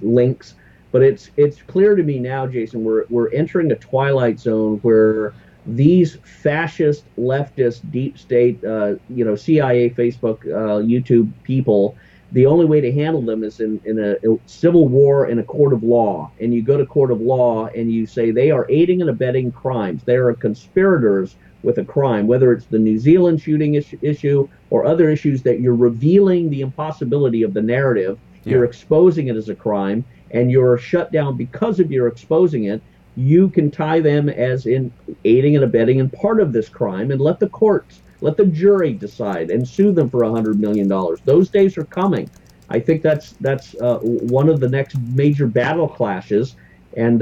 links. But it's clear to me now, Jason, we're entering a twilight zone where these fascist, leftist, deep state, CIA, Facebook, YouTube people, the only way to handle them is in a civil war in a court of law. And you go to court of law and you say they are aiding and abetting crimes. They are conspirators with a crime, whether it's the New Zealand shooting issue or other issues that you're revealing the impossibility of the narrative. Yeah. You're exposing it as a crime. and you're shut down because of your exposing it, you can tie them as in aiding and abetting and part of this crime, and let the courts, let the jury decide and sue them for $100 million. Those days are coming. I think that's one of the next major battle clashes, and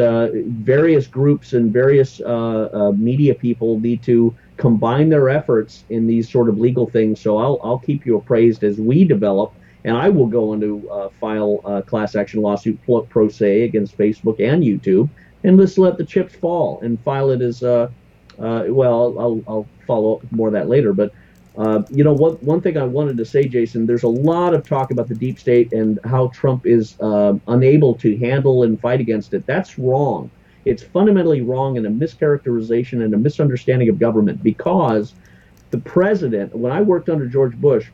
various groups and various media people need to combine their efforts in these sort of legal things. So I'll keep you appraised as we develop, and I will go into file a class action lawsuit pro se against Facebook and YouTube, and let's let the chips fall and file it as well. I'll follow up with more of that later, but. One thing I wanted to say, Jason, there's a lot of talk about the deep state and how Trump is unable to handle and fight against it. That's wrong. It's fundamentally wrong and a mischaracterization and a misunderstanding of government, because the president, when I worked under George Bush,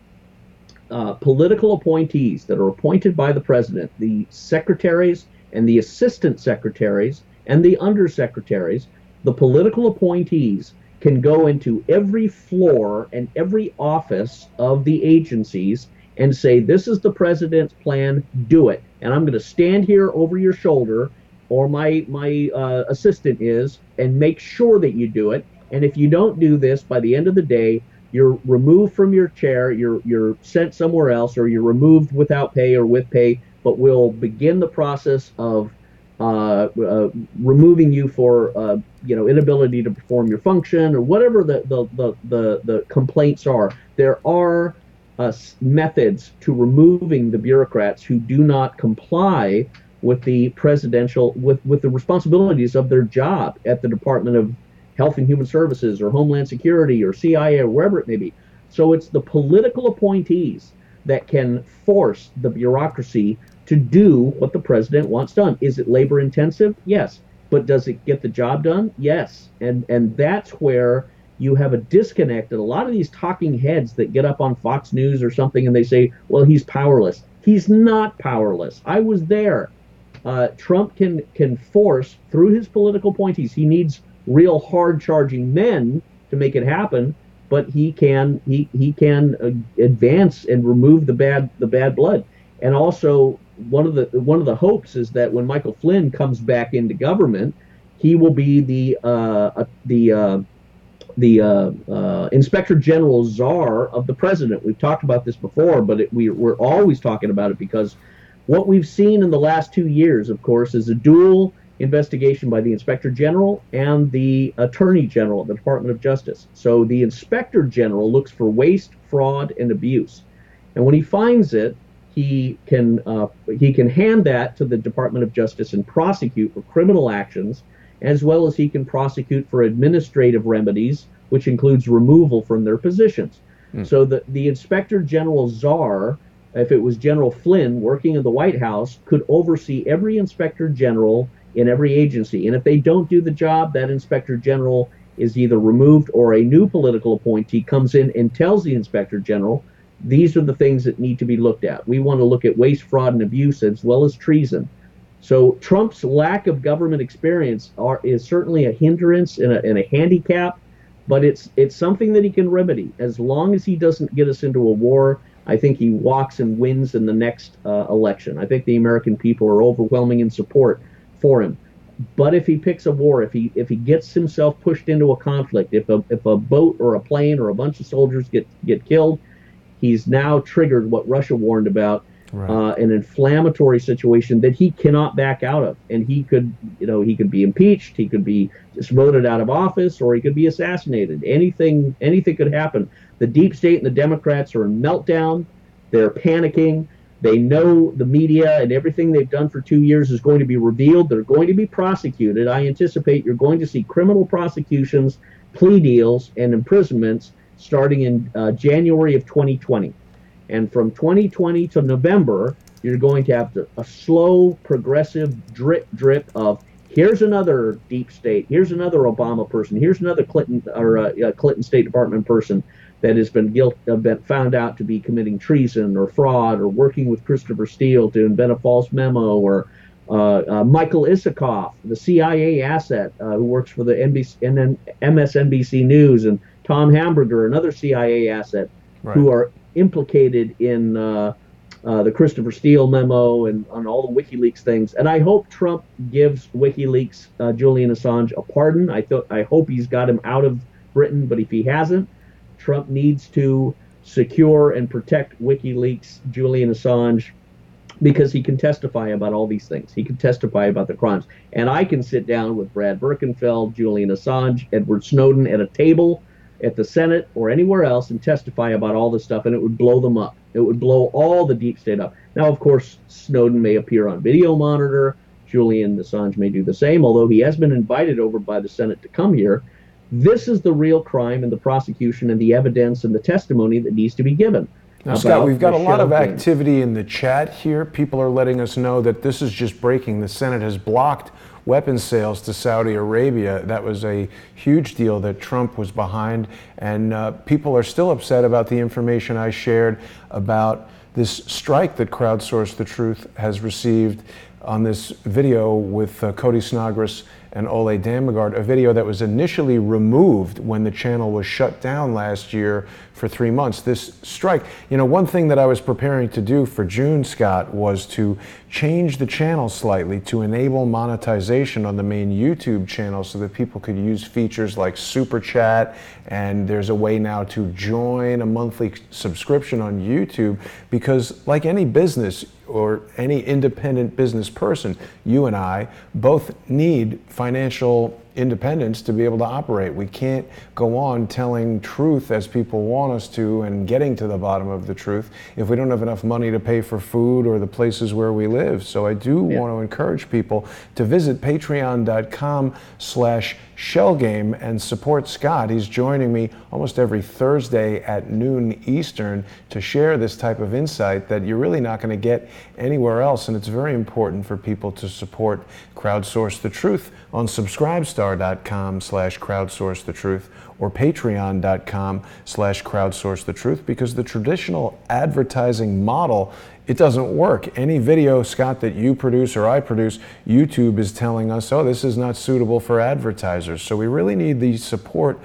political appointees that are appointed by the president, the secretaries and the assistant secretaries and the undersecretaries, the political appointees can go into every floor and every office of the agencies and say, this is the president's plan, do it. And I'm going to stand here over your shoulder, or my assistant is, and make sure that you do it. And if you don't do this, by the end of the day, you're removed from your chair, you're sent somewhere else, or you're removed without pay or with pay, but we'll begin the process of removing you for inability to perform your function, or whatever the complaints are. There are methods to removing the bureaucrats who do not comply with the presidential with the responsibilities of their job at the Department of Health and Human Services or Homeland Security or CIA or wherever it may be. So it's the political appointees that can force the bureaucracy to do what the president wants done. Is it labor intensive? Yes. But does it get the job done? Yes. And that's where you have a disconnect. And a lot of these talking heads that get up on Fox News or something and they say, well, he's powerless. He's not powerless. I was there. Trump can force through his political appointees. He needs real hard charging men to make it happen, but he can advance and remove the bad blood. And also, one of the hopes is that when Michael Flynn comes back into government, he will be the Inspector General czar of the president. We've talked about this before, but we're always talking about it because what we've seen in the last 2 years, of course, is a dual investigation by the Inspector General and the Attorney General of the Department of Justice. So the Inspector General looks for waste, fraud, and abuse, and when he finds it, he can hand that to the Department of Justice and prosecute for criminal actions, as well as he can prosecute for administrative remedies, which includes removal from their positions. So the Inspector General czar, if it was General Flynn working in the White House, could oversee every Inspector General in every agency. And if they don't do the job, that Inspector General is either removed, or a new political appointee comes in and tells the Inspector General, these are the things that need to be looked at. We want to look at waste, fraud, and abuse, as well as treason. So Trump's lack of government experience is certainly a hindrance and a handicap, but it's something that he can remedy. As long as he doesn't get us into a war, I think he walks and wins in the next election. I think the American people are overwhelming in support for him. But if he picks a war, if he gets himself pushed into a conflict, if a boat or a plane or a bunch of soldiers get killed, he's now triggered what Russia warned about, right. An inflammatory situation that he cannot back out of. And he could be impeached, he could be just voted out of office, or he could be assassinated. Anything could happen. The deep state and the Democrats are in meltdown. They're panicking. They know the media and everything they've done for 2 years is going to be revealed. They're going to be prosecuted. I anticipate you're going to see criminal prosecutions, plea deals, and imprisonments starting in January of 2020. And from 2020 to November, you're going to have a slow, progressive drip of, here's another deep state, here's another Obama person, here's another Clinton State Department person that has been found out to be committing treason or fraud or working with Christopher Steele to invent a false memo, or Michael Isikoff, the CIA asset who works for the MSNBC News, and Tom Hamburger, another CIA asset, right, who are implicated in the Christopher Steele memo and on all the WikiLeaks things. And I hope Trump gives WikiLeaks Julian Assange a pardon. I hope he's got him out of Britain, but if he hasn't, Trump needs to secure and protect WikiLeaks Julian Assange because he can testify about all these things. He can testify about the crimes. And I can sit down with Brad Birkenfeld, Julian Assange, Edward Snowden at a table at the Senate or anywhere else and testify about all this stuff, and it would blow them up. It would blow all the deep state up. Now, of course, Snowden may appear on video monitor. Julian Assange may do the same, although he has been invited over by the Senate to come here. This is the real crime and the prosecution and the evidence and the testimony that needs to be given. Now, Scott, we've got a lot of activity in the chat here. People are letting us know that this is just breaking. The Senate has blocked weapons sales to Saudi Arabia. That was a huge deal that Trump was behind. And people are still upset about the information I shared about this strike that Crowdsource the Truth has received on this video with Cody Snodgrass and Ole Damagard, a video that was initially removed when the channel was shut down last year for 3 months. This strike, you know, one thing that I was preparing to do for June, Scott, was to change the channel slightly to enable monetization on the main YouTube channel so that people could use features like Super Chat, and there's a way now to join a monthly subscription on YouTube, because like any business or any independent business person, you and I both need financial independence to be able to operate. We can't go on telling truth as people want us to and getting to the bottom of the truth if we don't have enough money to pay for food or the places where we live. So I do want to encourage people to visit patreon.com/shellgame and support Scott. He's joining me almost every Thursday at noon Eastern to share this type of insight that you're really not going to get anywhere else. And it's very important for people to support Crowdsource the Truth on subscribestar.com/crowdsource the truth or patreon.com/crowdsource the truth, because the traditional advertising model, it doesn't work. Any video, Scott, that you produce or I produce, YouTube is telling us, oh, this is not suitable for advertisers. So we really need the support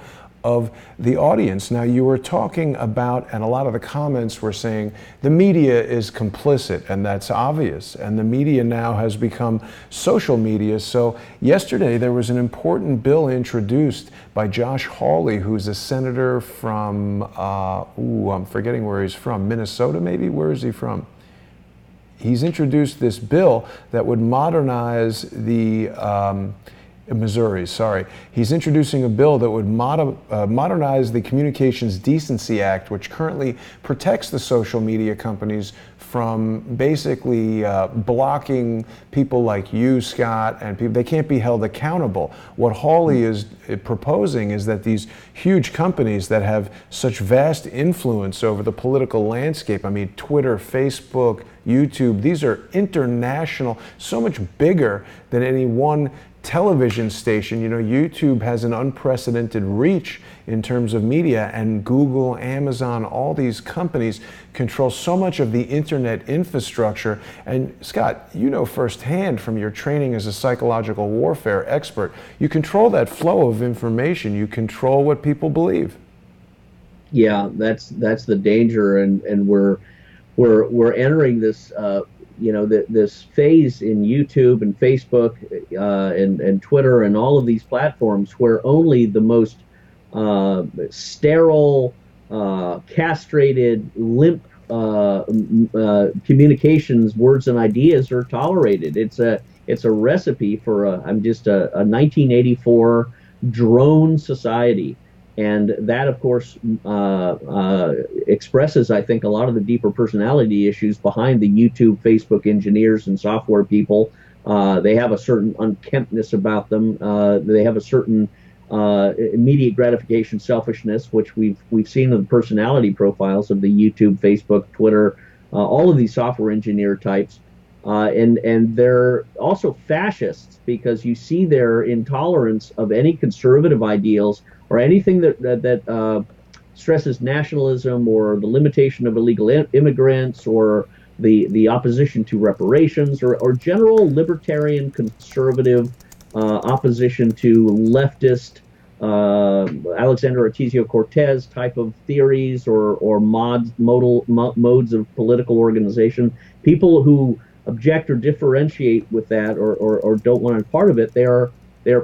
of the audience. Now, you were talking about, and a lot of the comments were saying, the media is complicit, and that's obvious. And the media now has become social media. So yesterday there was an important bill introduced by Josh Hawley, who's a senator from, I'm forgetting where he's from, Minnesota maybe? Where is he from? He's introduced this bill that would modernize the Missouri, sorry. He's introducing a bill that would modernize the Communications Decency Act, which currently protects the social media companies from basically blocking people like you, Scott, and people. They can't be held accountable. What Hawley is proposing is that these huge companies that have such vast influence over the political landscape, I mean, Twitter, Facebook, YouTube, these are international, so much bigger than any one television station. You know, YouTube has an unprecedented reach in terms of media, and Google, Amazon, all these companies control so much of the internet infrastructure. And Scott, you know firsthand from your training as a psychological warfare expert, you control that flow of information. You control what people believe. Yeah, that's the danger, and we're entering this this phase in YouTube and Facebook and Twitter and all of these platforms where only the most sterile, castrated, limp communications, words, and ideas are tolerated. It's a recipe for a 1984 drone society. And that, of course, expresses, I think, a lot of the deeper personality issues behind the YouTube, Facebook engineers and software people. They have a certain unkemptness about them. They have a certain immediate gratification selfishness, which we've seen in the personality profiles of the YouTube, Facebook, Twitter, all of these software engineer types. And they're also fascists, because you see their intolerance of any conservative ideals or anything that stresses nationalism or the limitation of illegal immigrants or the opposition to reparations or general libertarian conservative opposition to leftist Alexander Ocasio-Cortez type of theories or modes of political organization. People who object or differentiate with that or don't want to be part of it, they are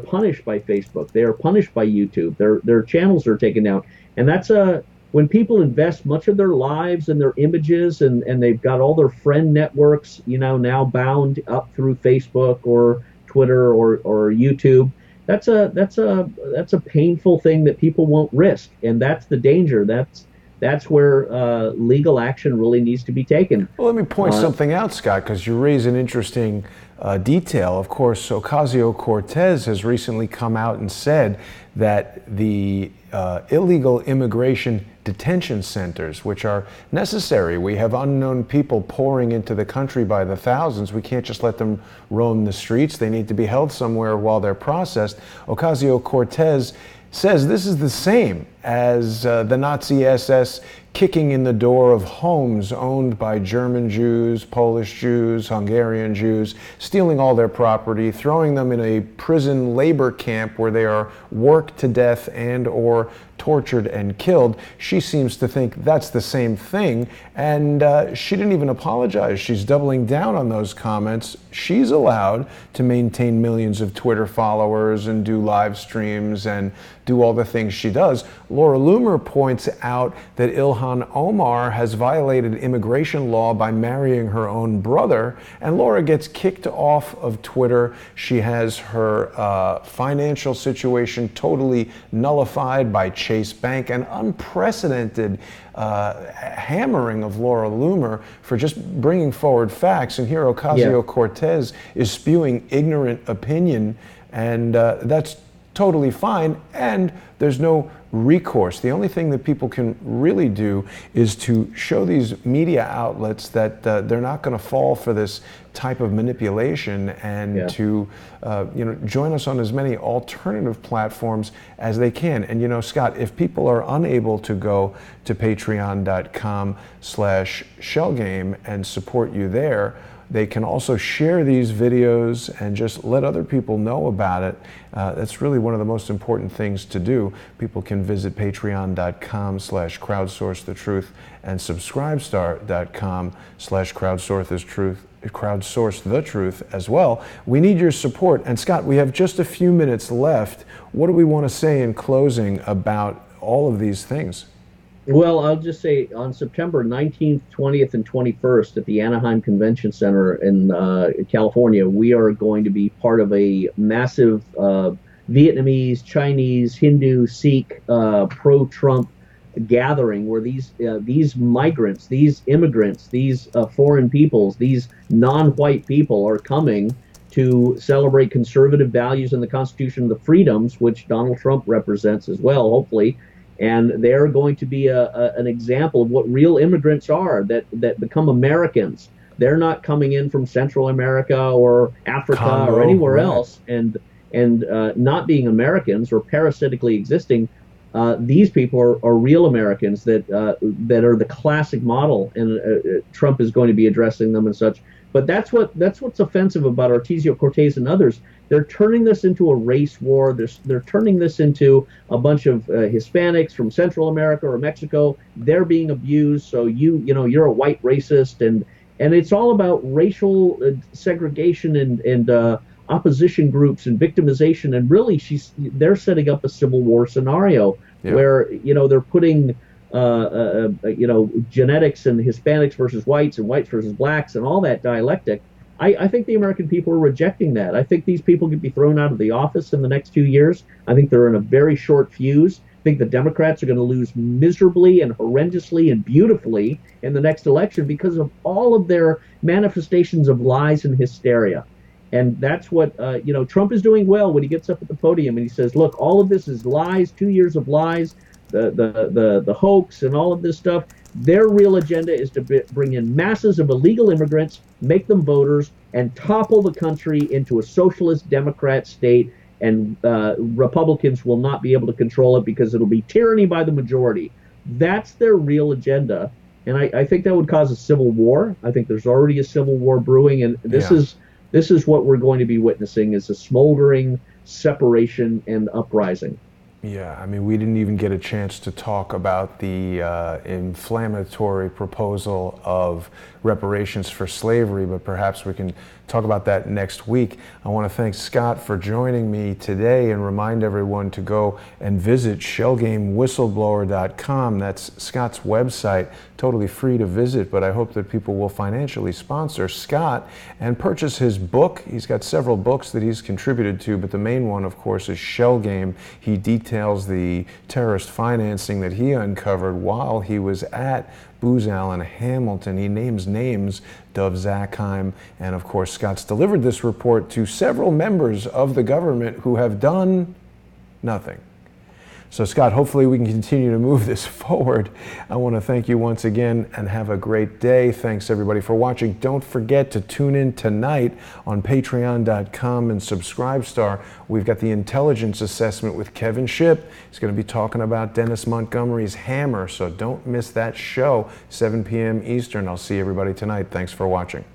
punished by Facebook. They are punished by YouTube. Their channels are taken down, and that's a when people invest much of their lives and their images and they've got all their friend networks, now bound up through Facebook or Twitter or YouTube. That's a painful thing that people won't risk, and that's the danger. That's where legal action really needs to be taken. Well, let me point something out, Scott, because you raise an interesting detail. Of course, Ocasio-Cortez has recently come out and said that the illegal immigration detention centers, which are necessary. We have unknown people pouring into the country by the thousands. We can't just let them roam the streets. They need to be held somewhere while they're processed. Ocasio-Cortez says this is the same as the Nazi SS kicking in the door of homes owned by German Jews, Polish Jews, Hungarian Jews, stealing all their property, throwing them in a prison labor camp where they are worked to death and or tortured and killed. She seems to think that's the same thing, and she didn't even apologize. She's doubling down on those comments. She's allowed to maintain millions of Twitter followers and do live streams and do all the things she does. Laura Loomer points out that Ilhan Omar has violated immigration law by marrying her own brother, and Laura gets kicked off of Twitter. She has her financial situation totally nullified by Chase Bank, an unprecedented hammering of Laura Loomer for just bringing forward facts. And here Ocasio-Cortez is spewing ignorant opinion, and that's totally fine, and there's no recourse. The only thing that people can really do is to show these media outlets that they're not going to fall for this type of manipulation, and to join us on as many alternative platforms as they can. And Scott, if people are unable to go to patreon.com/shellgame and support you there, they can also share these videos and just let other people know about it. That's really one of the most important things to do. People can visit patreon.com/crowdsourcethetruth and subscribestar.com/crowdsourcethetruth as well. We need your support. And Scott, we have just a few minutes left. What do we want to say in closing about all of these things? Well, I'll just say on September 19th, 20th, and 21st at the Anaheim Convention Center in California, we are going to be part of a massive Vietnamese, Chinese, Hindu, Sikh, pro-Trump gathering where these migrants, these immigrants, these foreign peoples, these non-white people are coming to celebrate conservative values in the Constitution, the freedoms, which Donald Trump represents as well, hopefully. And they're going to be an example of what real immigrants are, that become Americans. They're not coming in from Central America or Africa Congo, or anywhere else and not being Americans or parasitically existing. These people are real Americans that are the classic model, and Trump is going to be addressing them and such. But that's what's offensive about Ocasio-Cortez and others. They're turning this into a race war. They're turning this into a bunch of Hispanics from Central America or Mexico. They're being abused. So you're a white racist, and it's all about racial segregation and opposition groups and victimization. And really, they're setting up a civil war scenario where they're putting genetics and Hispanics versus whites and whites versus blacks and all that dialectic. I think the American people are rejecting that. I think these people could be thrown out of the office in the next 2 years. I think they're in a very short fuse. I think the Democrats are going to lose miserably and horrendously and beautifully in the next election because of all of their manifestations of lies and hysteria. And that's what, Trump is doing well when he gets up at the podium and he says, look, all of this is lies, 2 years of lies, the hoax and all of this stuff. Their real agenda is to bring in masses of illegal immigrants, make them voters, and topple the country into a socialist Democrat state. And Republicans will not be able to control it because it'll be tyranny by the majority. That's their real agenda. And I think that would cause a civil war. I think there's already a civil war brewing. And this is what we're going to be witnessing, is a smoldering separation and uprising. Yeah, I mean, we didn't even get a chance to talk about the inflammatory proposal of reparations for slavery, but perhaps we can talk about that next week. I want to thank Scott for joining me today and remind everyone to go and visit shellgamewhistleblower.com. That's Scott's website, totally free to visit, but I hope that people will financially sponsor Scott and purchase his book. He's got several books that he's contributed to, but the main one, of course, is Shell Game. He details the terrorist financing that he uncovered while he was at Booz Allen Hamilton. He names names, Dov Zakheim, and of course Scott's delivered this report to several members of the government who have done nothing. So Scott, hopefully we can continue to move this forward. I want to thank you once again and have a great day. Thanks everybody for watching. Don't forget to tune in tonight on patreon.com and Subscribestar. We've got the intelligence assessment with Kevin Shipp. He's going to be talking about Dennis Montgomery's hammer, so don't miss that show, 7 p.m. Eastern. I'll see everybody tonight. Thanks for watching.